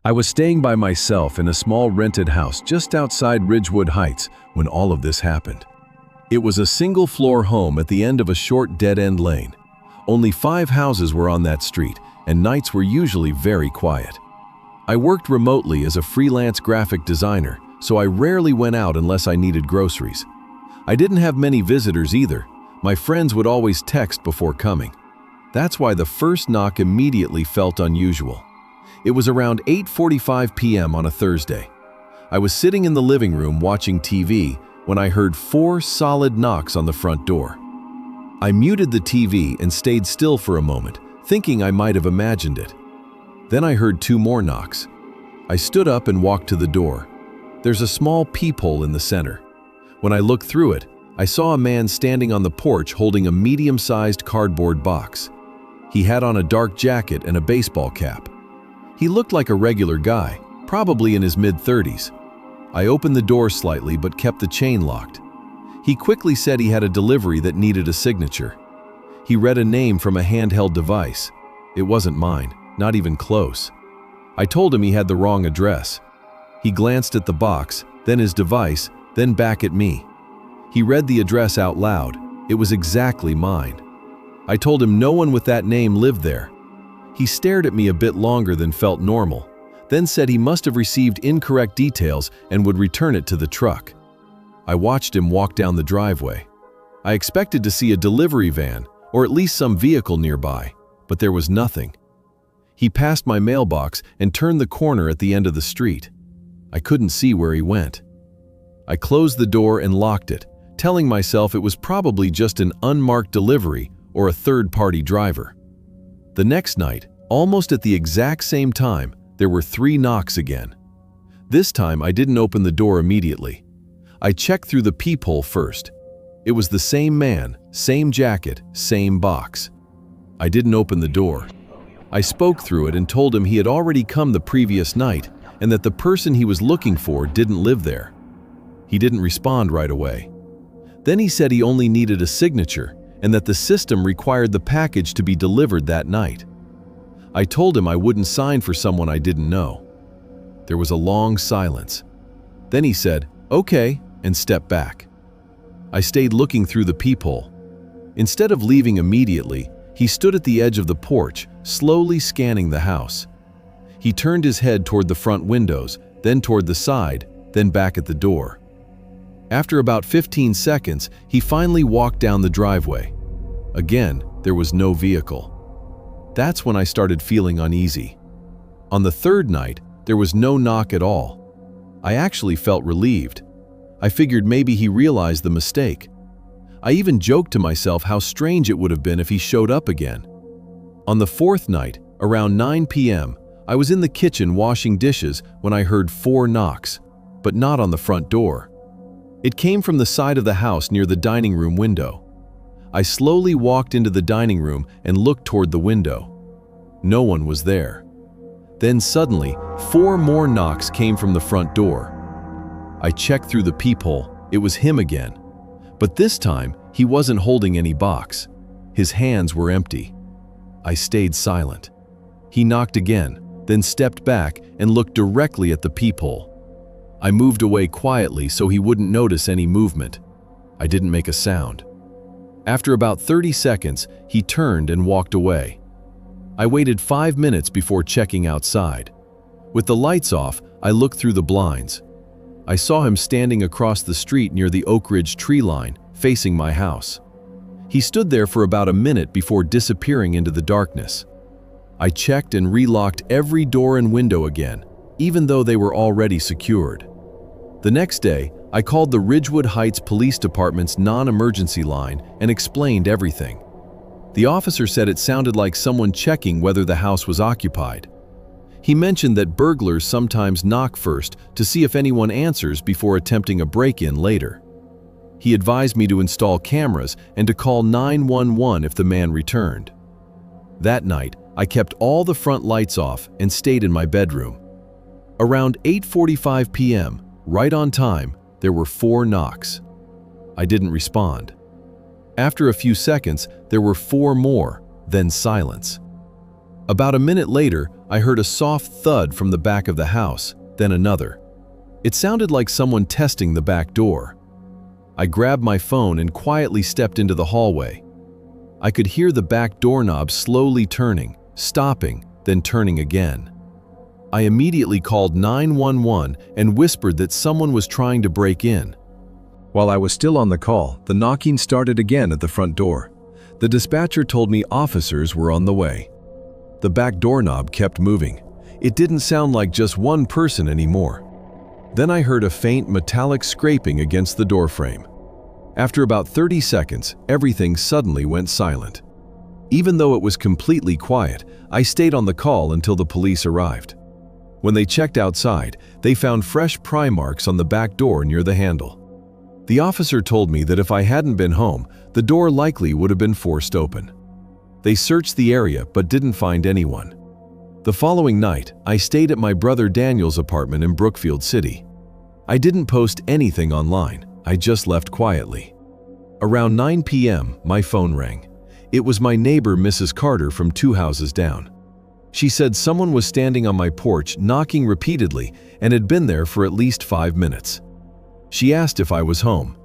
I was staying by myself in a small rented house just outside Ridgewood Heights when all of this happened. It was a single-floor home at the end of a short dead-end lane. Only 5 houses were on that street, and nights were usually very quiet. I worked remotely as a freelance graphic designer, so I rarely went out unless I needed groceries. I didn't have many visitors either. My friends would always text before coming. That's why the first knock immediately felt unusual. It was around 8:45 p.m. on a Thursday. I was sitting in the living room watching TV when I heard 4 solid knocks on the front door. I muted the TV and stayed still for a moment, thinking I might have imagined it. Then I heard 2 more knocks. I stood up and walked to the door. There's a small peephole in the center. When I looked through it, I saw a man standing on the porch holding a medium-sized cardboard box. He had on a dark jacket and a baseball cap. He looked like a regular guy, probably in his mid-30s. I opened the door slightly but kept the chain locked. He quickly said he had a delivery that needed a signature. He read a name from a handheld device. It wasn't mine, not even close. I told him he had the wrong address. He glanced at the box, then his device, then back at me. He read the address out loud. It was exactly mine. I told him no one with that name lived there. He stared at me a bit longer than felt normal, then said he must have received incorrect details and would return it to the truck. I watched him walk down the driveway. I expected to see a delivery van, or at least some vehicle nearby, but there was nothing. He passed my mailbox and turned the corner at the end of the street. I couldn't see where he went. I closed the door and locked it, telling myself it was probably just an unmarked delivery or a third-party driver. The next night, almost at the exact same time, there were 3 knocks again. This time I didn't open the door immediately. I checked through the peephole first. It was the same man, same jacket, same box. I didn't open the door. I spoke through it and told him he had already come the previous night and that the person he was looking for didn't live there. He didn't respond right away. Then he said he only needed a signature and that the system required the package to be delivered that night. I told him I wouldn't sign for someone I didn't know. There was a long silence. Then he said, "Okay," and stepped back. I stayed looking through the peephole. Instead of leaving immediately, he stood at the edge of the porch, slowly scanning the house. He turned his head toward the front windows, then toward the side, then back at the door. After about 15 seconds, he finally walked down the driveway. Again, there was no vehicle. That's when I started feeling uneasy. On the 3rd night, there was no knock at all. I actually felt relieved. I figured maybe he realized the mistake. I even joked to myself how strange it would have been if he showed up again. On the 4th night, around 9 p.m., I was in the kitchen washing dishes when I heard 4 knocks, but not on the front door. It came from the side of the house near the dining room window. I slowly walked into the dining room and looked toward the window. No one was there. Then suddenly, 4 more knocks came from the front door. I checked through the peephole. It was him again. But this time, he wasn't holding any box. His hands were empty. I stayed silent. He knocked again, then stepped back and looked directly at the peephole. I moved away quietly so he wouldn't notice any movement. I didn't make a sound. After about 30 seconds, he turned and walked away. I waited 5 minutes before checking outside. With the lights off, I looked through the blinds. I saw him standing across the street near the Oak Ridge tree line, facing my house. He stood there for about a minute before disappearing into the darkness. I checked and relocked every door and window again, even though they were already secured. The next day, I called the Ridgewood Heights Police Department's non-emergency line and explained everything. The officer said it sounded like someone checking whether the house was occupied. He mentioned that burglars sometimes knock first to see if anyone answers before attempting a break-in later. He advised me to install cameras and to call 911 if the man returned. That night, I kept all the front lights off and stayed in my bedroom. Around 8:45 p.m., right on time, there were 4 knocks. I didn't respond. After a few seconds, there were 4 more, then silence. About a minute later, I heard a soft thud from the back of the house, then another. It sounded like someone testing the back door. I grabbed my phone and quietly stepped into the hallway. I could hear the back doorknob slowly turning, stopping, then turning again. I immediately called 911 and whispered that someone was trying to break in. While I was still on the call, the knocking started again at the front door. The dispatcher told me officers were on the way. The back doorknob kept moving. It didn't sound like just one person anymore. Then I heard a faint metallic scraping against the doorframe. After about 30 seconds, everything suddenly went silent. Even though it was completely quiet, I stayed on the call until the police arrived. When they checked outside, they found fresh pry marks on the back door near the handle. The officer told me that if I hadn't been home, the door likely would have been forced open. They searched the area but didn't find anyone. The following night, I stayed at my brother Daniel's apartment in Brookfield City. I didn't post anything online, I just left quietly. Around 9 p.m., my phone rang. It was my neighbor, Mrs. Carter, from 2 houses down. She said someone was standing on my porch knocking repeatedly and had been there for at least 5 minutes. She asked if I was home.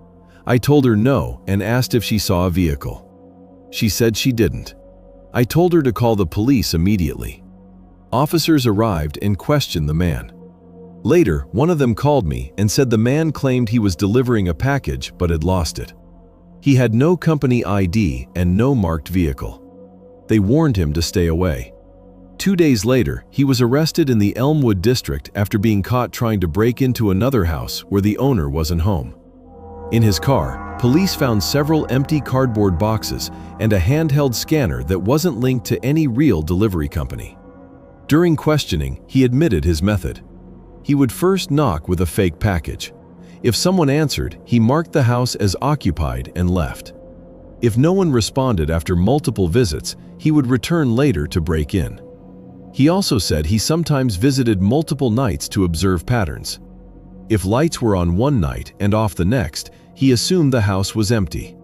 I told her no and asked if she saw a vehicle. She said she didn't. I told her to call the police immediately. Officers arrived and questioned the man. Later, one of them called me and said the man claimed he was delivering a package but had lost it. He had no company ID and no marked vehicle. They warned him to stay away. 2 days later, he was arrested in the Elmwood district after being caught trying to break into another house where the owner wasn't home. In his car, police found several empty cardboard boxes and a handheld scanner that wasn't linked to any real delivery company. During questioning, he admitted his method. He would first knock with a fake package. If someone answered, he marked the house as occupied and left. If no one responded after multiple visits, he would return later to break in. He also said he sometimes visited multiple nights to observe patterns. If lights were on one night and off the next, he assumed the house was empty.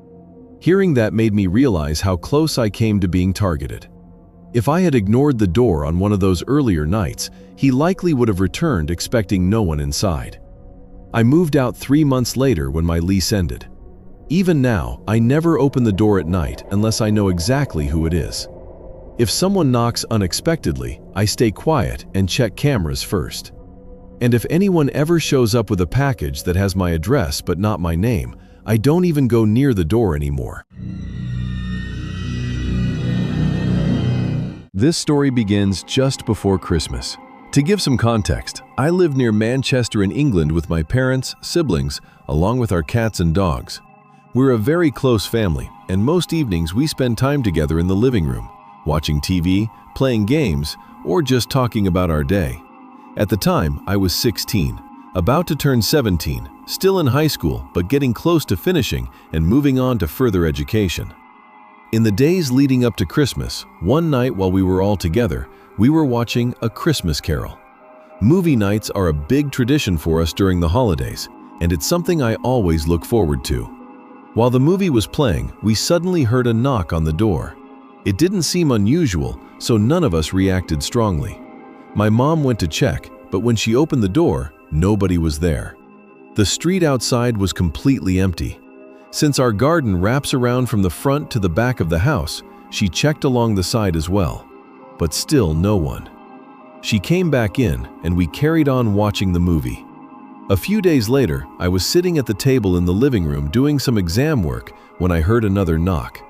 Hearing that made me realize how close I came to being targeted. If I had ignored the door on one of those earlier nights, he likely would have returned expecting no one inside. I moved out 3 months later when my lease ended. Even now, I never open the door at night unless I know exactly who it is. If someone knocks unexpectedly, I stay quiet and check cameras first. And if anyone ever shows up with a package that has my address but not my name, I don't even go near the door anymore. This story begins just before Christmas. To give some context, I live near Manchester in England with my parents, siblings, along with our cats and dogs. We're a very close family, and most evenings we spend time together in the living room, watching TV, playing games, or just talking about our day. At the time, I was 16, about to turn 17, still in high school but getting close to finishing and moving on to further education. In the days leading up to Christmas, one night while we were all together, we were watching A Christmas Carol. Movie nights are a big tradition for us during the holidays, and it's something I always look forward to. While the movie was playing, we suddenly heard a knock on the door. It didn't seem unusual, so none of us reacted strongly. My mom went to check, but when she opened the door, nobody was there. The street outside was completely empty. Since our garden wraps around from the front to the back of the house, she checked along the side as well, but still no one. She came back in, and we carried on watching the movie. A few days later, I was sitting at the table in the living room doing some exam work when I heard another knock.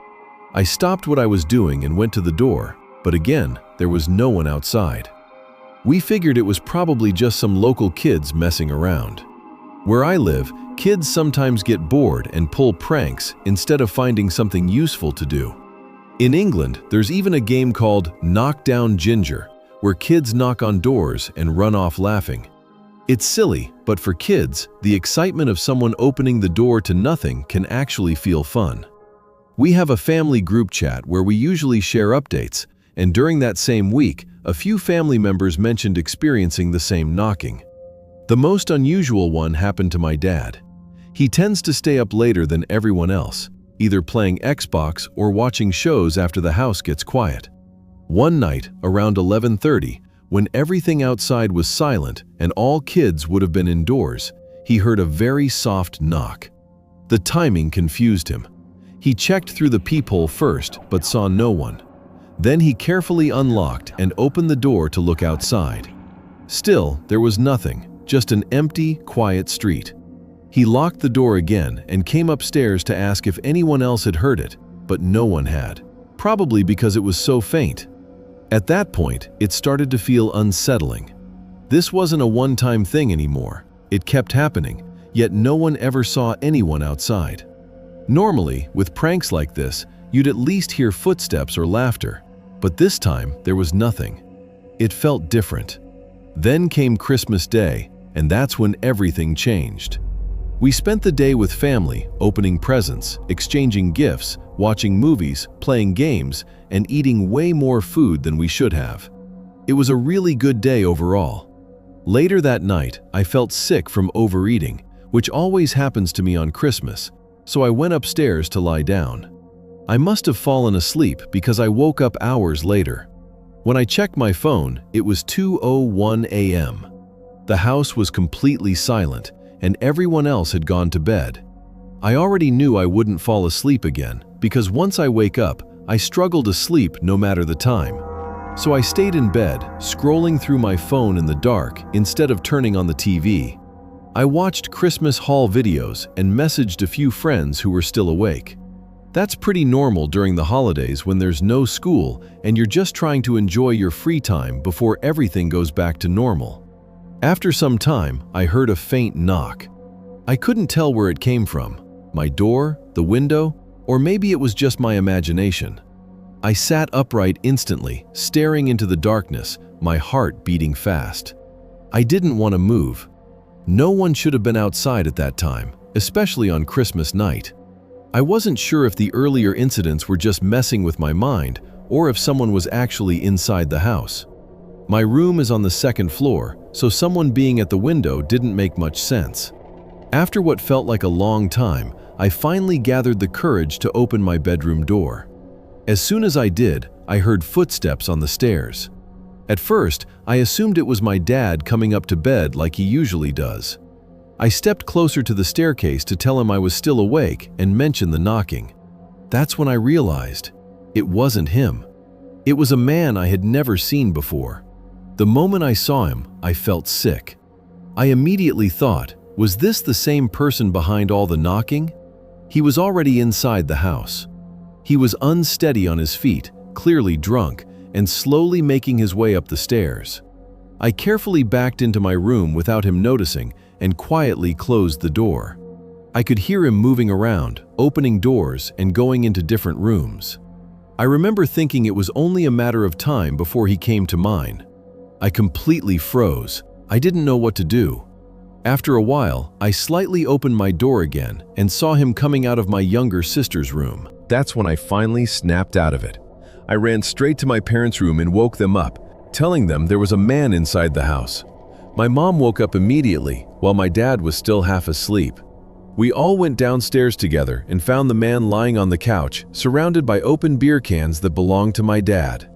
I stopped what I was doing and went to the door, but again, there was no one outside. We figured it was probably just some local kids messing around. Where I live, kids sometimes get bored and pull pranks instead of finding something useful to do. In England, there's even a game called Knock Down Ginger, where kids knock on doors and run off laughing. It's silly, but for kids, the excitement of someone opening the door to nothing can actually feel fun. We have a family group chat where we usually share updates, and during that same week, a few family members mentioned experiencing the same knocking. The most unusual one happened to my dad. He tends to stay up later than everyone else, either playing Xbox or watching shows after the house gets quiet. One night, around 11:30, when everything outside was silent and all kids would have been indoors, he heard a very soft knock. The timing confused him. He checked through the peephole first, but saw no one. Then he carefully unlocked and opened the door to look outside. Still, there was nothing, just an empty, quiet street. He locked the door again and came upstairs to ask if anyone else had heard it, but no one had, probably because it was so faint. At that point, it started to feel unsettling. This wasn't a one-time thing anymore. It kept happening, yet no one ever saw anyone outside. Normally, with pranks like this, you'd at least hear footsteps or laughter, but this time there was nothing. It felt different. Then came Christmas Day, and that's when everything changed. We spent the day with family, opening presents, exchanging gifts, watching movies, playing games, and eating way more food than we should have. It was a really good day overall. Later that night, I felt sick from overeating, which always happens to me on Christmas, so I went upstairs to lie down. I must have fallen asleep because I woke up hours later. When I checked my phone, it was 2:01 a.m. The house was completely silent, and everyone else had gone to bed. I already knew I wouldn't fall asleep again, because once I wake up, I struggle to sleep no matter the time. So I stayed in bed, scrolling through my phone in the dark instead of turning on the TV. I watched Christmas haul videos and messaged a few friends who were still awake. That's pretty normal during the holidays when there's no school and you're just trying to enjoy your free time before everything goes back to normal. After some time, I heard a faint knock. I couldn't tell where it came from, my door, the window, or maybe it was just my imagination. I sat upright instantly, staring into the darkness, my heart beating fast. I didn't want to move. No one should have been outside at that time, especially on Christmas night. I wasn't sure if the earlier incidents were just messing with my mind or if someone was actually inside the house. My room is on the second floor, so someone being at the window didn't make much sense. After what felt like a long time, I finally gathered the courage to open my bedroom door. As soon as I did, I heard footsteps on the stairs. At first, I assumed it was my dad coming up to bed like he usually does. I stepped closer to the staircase to tell him I was still awake and mention the knocking. That's when I realized it wasn't him. It was a man I had never seen before. The moment I saw him, I felt sick. I immediately thought, was this the same person behind all the knocking? He was already inside the house. He was unsteady on his feet, clearly drunk, and slowly making his way up the stairs. I carefully backed into my room without him noticing and quietly closed the door. I could hear him moving around, opening doors and going into different rooms. I remember thinking it was only a matter of time before he came to mine. I completely froze. I didn't know what to do. After a while, I slightly opened my door again and saw him coming out of my younger sister's room. That's when I finally snapped out of it. I ran straight to my parents' room and woke them up, telling them there was a man inside the house. My mom woke up immediately, while my dad was still half asleep. We all went downstairs together and found the man lying on the couch, surrounded by open beer cans that belonged to my dad.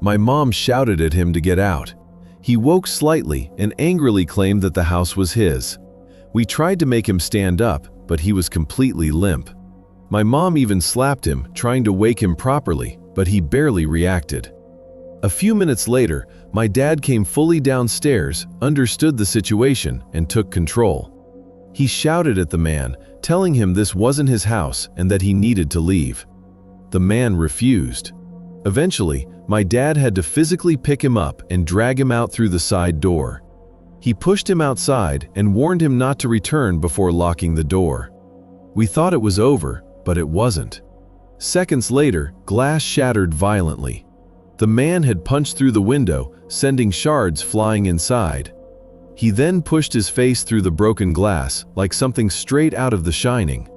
My mom shouted at him to get out. He woke slightly and angrily claimed that the house was his. We tried to make him stand up, but he was completely limp. My mom even slapped him, trying to wake him properly, but he barely reacted. A few minutes later, my dad came fully downstairs, understood the situation, and took control. He shouted at the man, telling him this wasn't his house and that he needed to leave. The man refused. Eventually, my dad had to physically pick him up and drag him out through the side door. He pushed him outside and warned him not to return before locking the door. We thought it was over, but it wasn't. Seconds later, glass shattered violently. The man had punched through the window, sending shards flying inside. He then pushed his face through the broken glass, like something straight out of The Shining.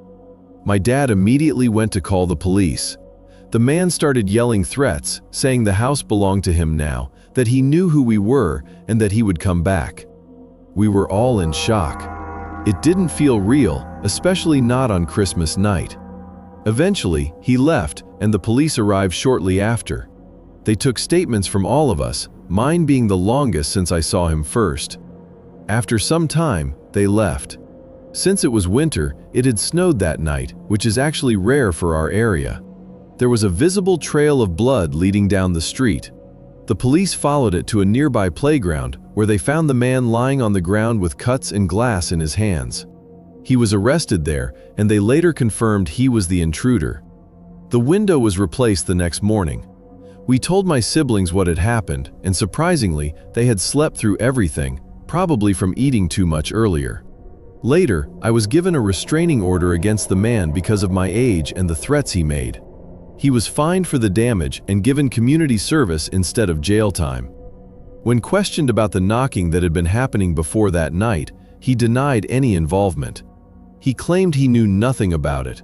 My dad immediately went to call the police. The man started yelling threats, saying the house belonged to him now, that he knew who we were, and that he would come back. We were all in shock. It didn't feel real, especially not on Christmas night. Eventually, he left, and the police arrived shortly after. They took statements from all of us, mine being the longest since I saw him first. After some time, they left. Since it was winter, it had snowed that night, which is actually rare for our area. There was a visible trail of blood leading down the street. The police followed it to a nearby playground, where they found the man lying on the ground with cuts and glass in his hands. He was arrested there, and they later confirmed he was the intruder. The window was replaced the next morning. We told my siblings what had happened, and surprisingly, they had slept through everything, probably from eating too much earlier. Later, I was given a restraining order against the man because of my age and the threats he made. He was fined for the damage and given community service instead of jail time. When questioned about the knocking that had been happening before that night, he denied any involvement. He claimed he knew nothing about it.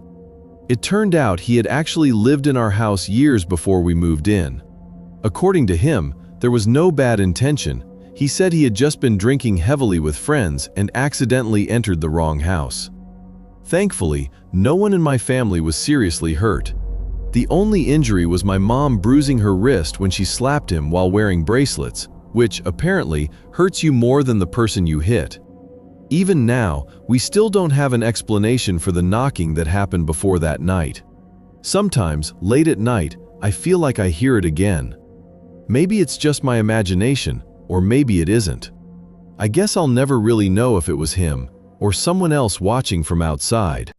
It turned out he had actually lived in our house years before we moved in. According to him, there was no bad intention. He said he had just been drinking heavily with friends and accidentally entered the wrong house. Thankfully, no one in my family was seriously hurt. The only injury was my mom bruising her wrist when she slapped him while wearing bracelets, which apparently hurts you more than the person you hit. Even now, we still don't have an explanation for the knocking that happened before that night. Sometimes, late at night, I feel like I hear it again. Maybe it's just my imagination, or maybe it isn't. I guess I'll never really know if it was him, or someone else watching from outside.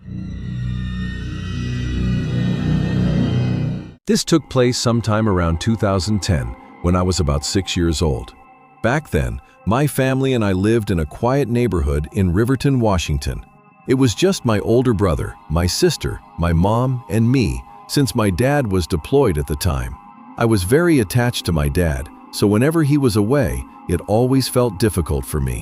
This took place sometime around 2010, when I was about 6 years old. Back then, my family and I lived in a quiet neighborhood in Riverton, Washington. It was just my older brother, my sister, my mom, and me, since my dad was deployed at the time. I was very attached to my dad, so whenever he was away, it always felt difficult for me.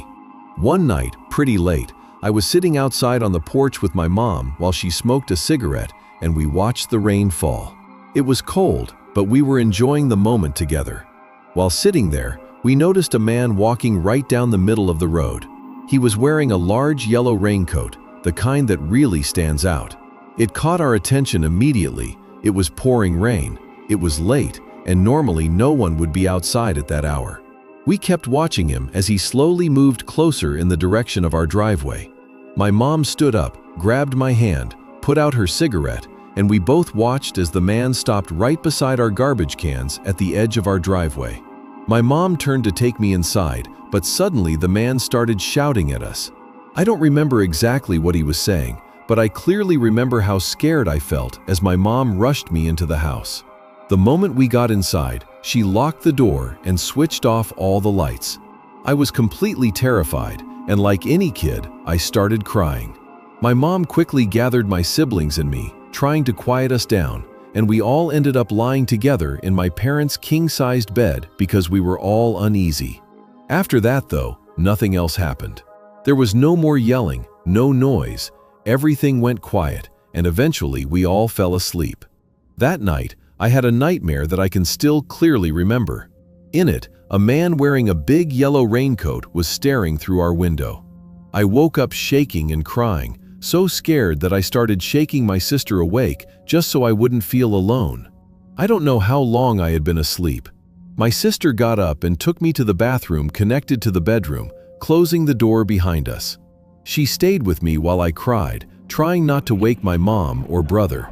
One night, pretty late, I was sitting outside on the porch with my mom while she smoked a cigarette, and we watched the rain fall. It was cold, but we were enjoying the moment together. While sitting there, we noticed a man walking right down the middle of the road. He was wearing a large yellow raincoat, the kind that really stands out. It caught our attention immediately. It was pouring rain. It was late, and normally no one would be outside at that hour. We kept watching him as he slowly moved closer in the direction of our driveway. My mom stood up, grabbed my hand, put out her cigarette, and we both watched as the man stopped right beside our garbage cans at the edge of our driveway. My mom turned to take me inside, but suddenly the man started shouting at us. I don't remember exactly what he was saying, but I clearly remember how scared I felt as my mom rushed me into the house. The moment we got inside, she locked the door and switched off all the lights. I was completely terrified, and like any kid, I started crying. My mom quickly gathered my siblings and me, trying to quiet us down, and we all ended up lying together in my parents' king-sized bed because we were all uneasy. After that, though, nothing else happened. There was no more yelling, no noise. Everything went quiet, and eventually we all fell asleep. That night, I had a nightmare that I can still clearly remember. In it, a man wearing a big yellow raincoat was staring through our window. I woke up shaking and crying, so scared that I started shaking my sister awake just so I wouldn't feel alone. I don't know how long I had been asleep. My sister got up and took me to the bathroom connected to the bedroom, closing the door behind us. She stayed with me while I cried, trying not to wake my mom or brother.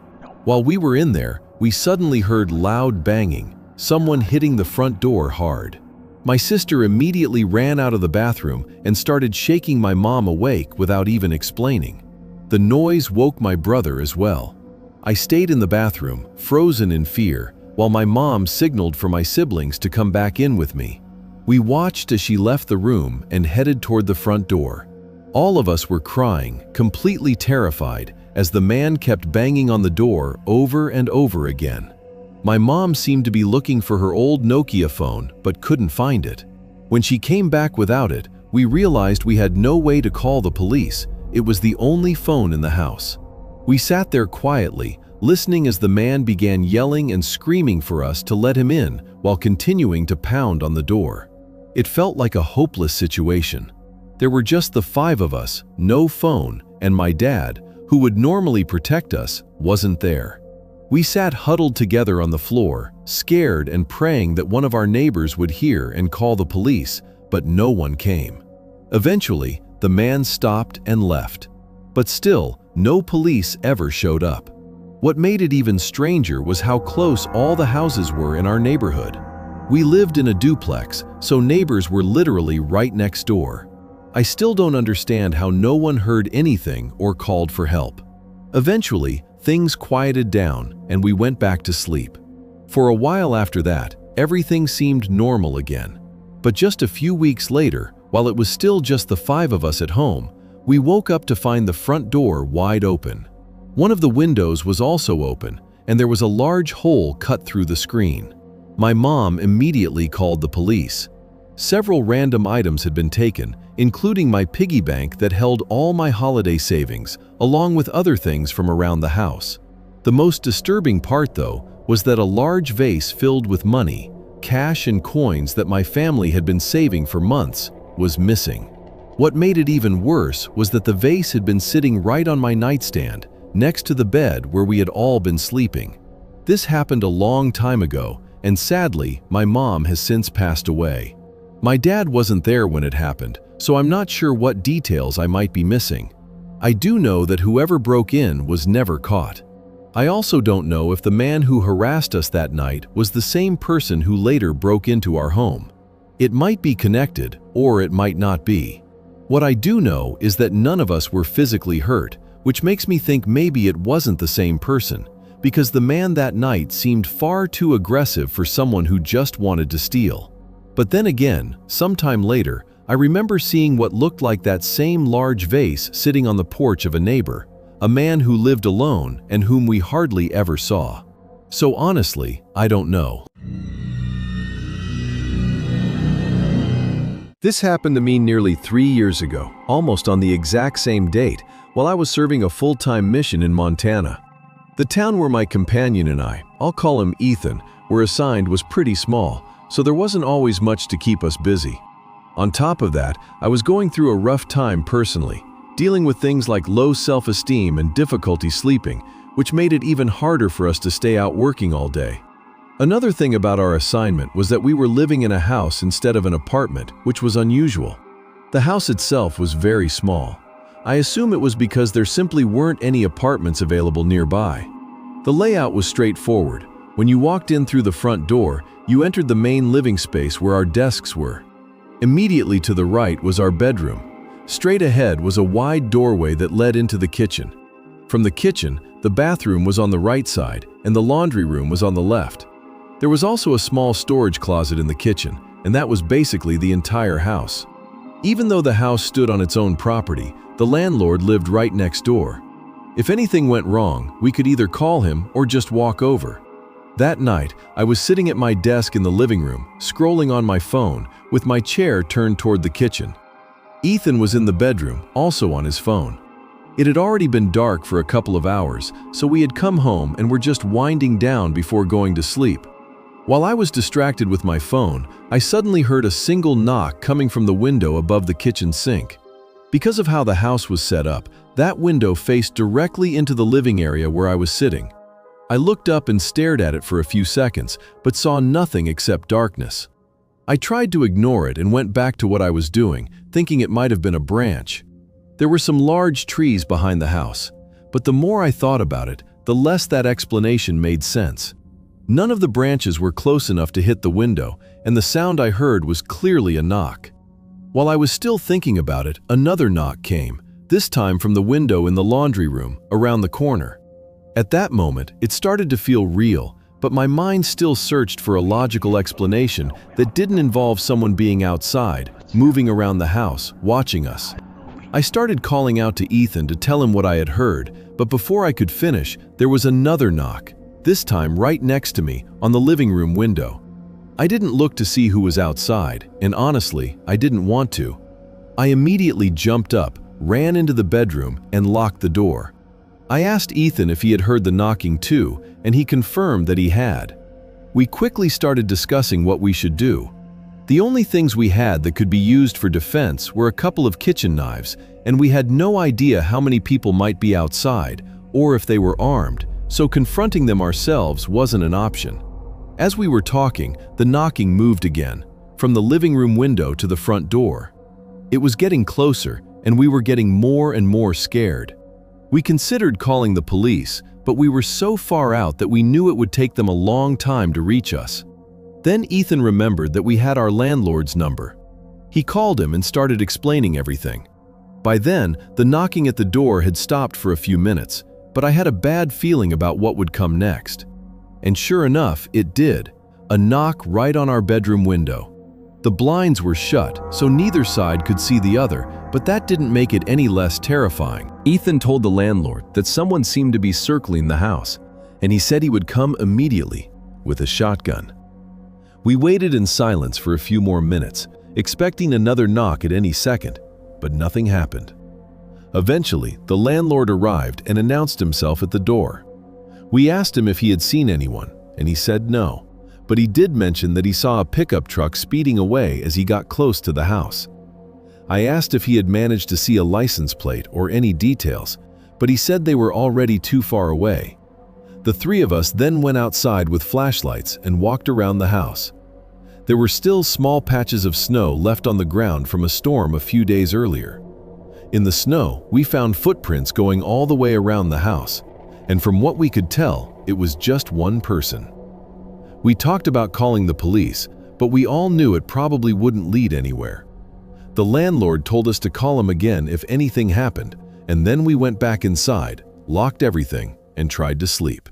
While we were in there, we suddenly heard loud banging, someone hitting the front door hard. My sister immediately ran out of the bathroom and started shaking my mom awake without even explaining. The noise woke my brother as well. I stayed in the bathroom, frozen in fear, while my mom signaled for my siblings to come back in with me. We watched as she left the room and headed toward the front door. All of us were crying, completely terrified, as the man kept banging on the door over and over again. My mom seemed to be looking for her old Nokia phone, but couldn't find it. When she came back without it, we realized we had no way to call the police. It was the only phone in the house. We sat there quietly, listening as the man began yelling and screaming for us to let him in while continuing to pound on the door. It felt like a hopeless situation. There were just the 5 of us, no phone, and my dad, who would normally protect us, wasn't there. We sat huddled together on the floor, scared and praying that one of our neighbors would hear and call the police, but no one came. Eventually, the man stopped and left. But still, no police ever showed up. What made it even stranger was how close all the houses were in our neighborhood. We lived in a duplex, so neighbors were literally right next door. I still don't understand how no one heard anything or called for help. Eventually, things quieted down and we went back to sleep. For a while after that, everything seemed normal again. But just a few weeks later, while it was still just the 5 of us at home, we woke up to find the front door wide open. One of the windows was also open, and there was a large hole cut through the screen. My mom immediately called the police. Several random items had been taken, including my piggy bank that held all my holiday savings, along with other things from around the house. The most disturbing part, though, was that a large vase filled with money, cash and coins that my family had been saving for months, was missing. What made it even worse was that the vase had been sitting right on my nightstand, next to the bed where we had all been sleeping. This happened a long time ago, and sadly, my mom has since passed away. My dad wasn't there when it happened, so I'm not sure what details I might be missing. I do know that whoever broke in was never caught. I also don't know if the man who harassed us that night was the same person who later broke into our home. It might be connected, or it might not be. What I do know is that none of us were physically hurt, which makes me think maybe it wasn't the same person, because the man that night seemed far too aggressive for someone who just wanted to steal. But then again, sometime later, I remember seeing what looked like that same large vase sitting on the porch of a neighbor, a man who lived alone and whom we hardly ever saw. So honestly, I don't know. This happened to me nearly 3 years ago, almost on the exact same date, while I was serving a full-time mission in Montana. The town where my companion and I'll call him Ethan, were assigned was pretty small, so there wasn't always much to keep us busy. On top of that, I was going through a rough time personally, dealing with things like low self-esteem and difficulty sleeping, which made it even harder for us to stay out working all day. Another thing about our assignment was that we were living in a house instead of an apartment, which was unusual. The house itself was very small. I assume it was because there simply weren't any apartments available nearby. The layout was straightforward. When you walked in through the front door, you entered the main living space where our desks were. Immediately to the right was our bedroom. Straight ahead was a wide doorway that led into the kitchen. From the kitchen, the bathroom was on the right side and the laundry room was on the left. There was also a small storage closet in the kitchen, and that was basically the entire house. Even though the house stood on its own property, the landlord lived right next door. If anything went wrong, we could either call him or just walk over. That night, I was sitting at my desk in the living room, scrolling on my phone, with my chair turned toward the kitchen. Ethan was in the bedroom, also on his phone. It had already been dark for a couple of hours, so we had come home and were just winding down before going to sleep. While I was distracted with my phone, I suddenly heard a single knock coming from the window above the kitchen sink. Because of how the house was set up, that window faced directly into the living area where I was sitting. I looked up and stared at it for a few seconds, but saw nothing except darkness. I tried to ignore it and went back to what I was doing, thinking it might have been a branch. There were some large trees behind the house, but the more I thought about it, the less that explanation made sense. None of the branches were close enough to hit the window, and the sound I heard was clearly a knock. While I was still thinking about it, another knock came, this time from the window in the laundry room, around the corner. At that moment, it started to feel real, but my mind still searched for a logical explanation that didn't involve someone being outside, moving around the house, watching us. I started calling out to Ethan to tell him what I had heard, but before I could finish, there was another knock, this time right next to me, on the living room window. I didn't look to see who was outside, and honestly, I didn't want to. I immediately jumped up, ran into the bedroom, and locked the door. I asked Ethan if he had heard the knocking too, and he confirmed that he had. We quickly started discussing what we should do. The only things we had that could be used for defense were a couple of kitchen knives, and we had no idea how many people might be outside, or if they were armed, so confronting them ourselves wasn't an option. As we were talking, the knocking moved again, from the living room window to the front door. It was getting closer, and we were getting more and more scared. We considered calling the police, but we were so far out that we knew it would take them a long time to reach us. Then Ethan remembered that we had our landlord's number. He called him and started explaining everything. By then, the knocking at the door had stopped for a few minutes, but I had a bad feeling about what would come next. And sure enough, it did. A knock right on our bedroom window. The blinds were shut, so neither side could see the other, but that didn't make it any less terrifying. Ethan told the landlord that someone seemed to be circling the house, and he said he would come immediately with a shotgun. We waited in silence for a few more minutes, expecting another knock at any second, but nothing happened. Eventually, the landlord arrived and announced himself at the door. We asked him if he had seen anyone, and he said no, but he did mention that he saw a pickup truck speeding away as he got close to the house. I asked if he had managed to see a license plate or any details, but he said they were already too far away. The three of us then went outside with flashlights and walked around the house. There were still small patches of snow left on the ground from a storm a few days earlier. In the snow, we found footprints going all the way around the house, and from what we could tell, it was just one person. We talked about calling the police, but we all knew it probably wouldn't lead anywhere. The landlord told us to call him again if anything happened, and then we went back inside, locked everything, and tried to sleep.